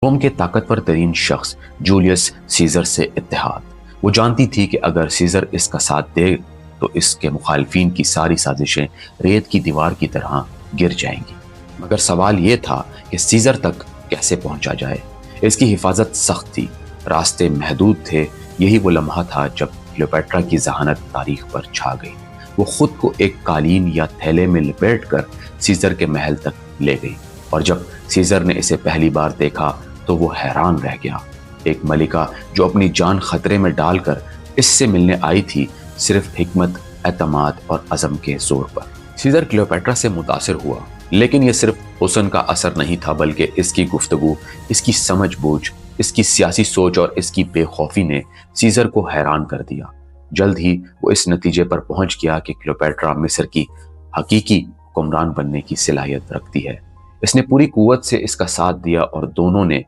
روم کے طاقتور ترین شخص جولیس سیزر سے اتحاد۔ وہ جانتی تھی کہ اگر سیزر اس کا ساتھ دے تو اس کے مخالفین کی ساری سازشیں ریت کی دیوار کی طرح گر جائیں گی۔ مگر سوال یہ تھا کہ سیزر تک کیسے پہنچا جائے۔ اس کی حفاظت سخت تھی، راستے محدود تھے۔ یہی وہ لمحہ تھا جب کلیوپیٹرا کی ذہانت تاریخ پر چھا گئی۔ وہ خود کو ایک قالین یا تھیلے میں لپیٹ کر سیزر کے محل تک لے گئی، اور جب سیزر نے اسے پہلی بار دیکھا تو وہ حیران رہ گیا۔ ایک ملکہ جو اپنی جان خطرے میں ڈال کر اس سے ملنے آئی تھی، صرف حکمت، اعتماد اور عزم کے زور پر۔ سیزر کلیوپیٹرا سے متاثر ہوا، لیکن یہ صرف حسن کا اثر نہیں تھا، بلکہ اس کی گفتگو، اس کی سمجھ بوجھ، اس کی سیاسی سوچ اور اس کی بے خوفی نے سیزر کو حیران کر دیا۔ جلد ہی وہ اس نتیجے پر پہنچ گیا کہ کلیوپیٹرا مصر کی حقیقی حکمران بننے کی صلاحیت رکھتی ہے۔ اس نے پوری قوت سے اس کا ساتھ دیا اور دونوں نے